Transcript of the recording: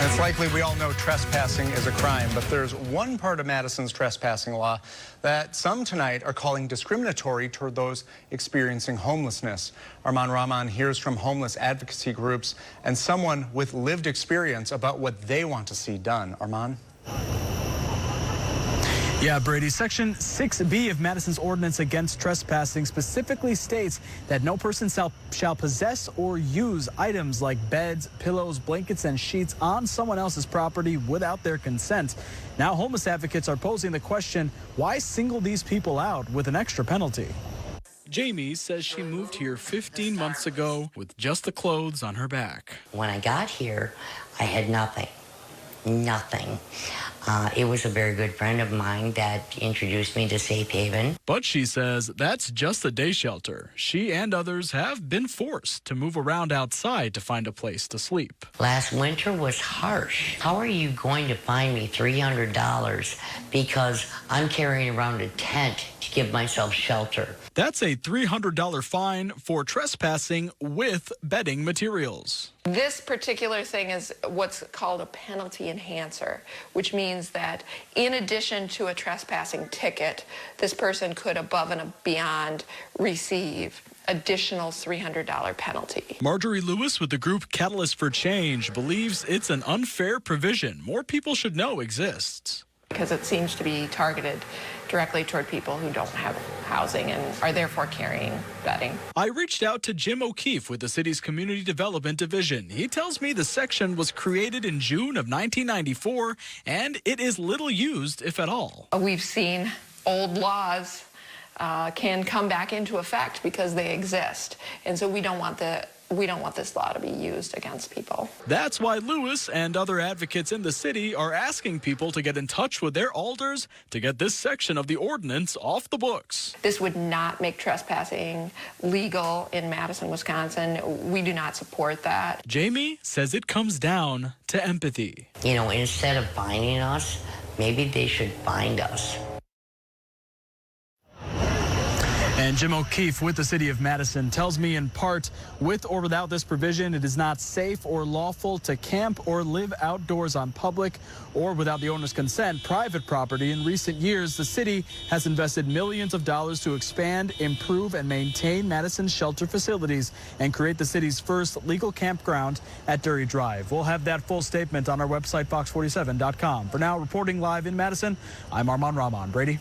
It's likely we all know trespassing is a crime, but there's one part of Madison's trespassing law that some tonight are calling discriminatory toward those experiencing homelessness. Arman Rahman hears from homeless advocacy groups and someone with lived experience about what they want to see done. Arman? Yeah, Brady, Section 6B of Madison's ordinance against trespassing specifically states that no person shall possess or use items like beds, pillows, blankets, and sheets on someone else's property without their consent. Now, homeless advocates are posing the question, why single these people out with an extra penalty? Jammie says she moved here 15 months ago with just the clothes on her back. When I got here, I had nothing. It was a very good friend of mine that introduced me to Safe Haven. But she says that's just a day shelter. She and others have been forced to move around outside to find a place to sleep. Last winter was harsh. How are you going to find me $300 because I'm carrying around a tent to give myself shelter? That's a $300 fine for trespassing with bedding materials. This particular thing is what's called a penalty enhancer, which means that in addition to a trespassing ticket, this person could above and beyond receive additional $300 penalty. Marjorie Lewis with the group Catalyst for Change believes it's an unfair provision more people should know exists. Because it seems to be targeted directly toward people who don't have housing and are therefore carrying bedding. I reached out to Jim O'Keefe with the city's Community Development Division. He tells me the section was created in June of 1994, and it is little used, if at all. We've seen old laws can come back into effect because they exist, and so we don't want this law to be used against people. That's why Lewis and other advocates in the city are asking people to get in touch with their alders to get this section of the ordinance off the books. This would not make trespassing legal in Madison, Wisconsin. We do not support that. Jammie says it comes down to empathy. You know, instead of finding us, maybe they should find us. And Jim O'Keefe with the city of Madison tells me in part, with or without this provision, it is not safe or lawful to camp or live outdoors on public or without the owner's consent, private property. In recent years, the city has invested millions of dollars to expand, improve, and maintain Madison's shelter facilities and create the city's first legal campground at Dury Drive. We'll have that full statement on our website, fox47.com. For now, reporting live in Madison, I'm Arman Rahman. Brady?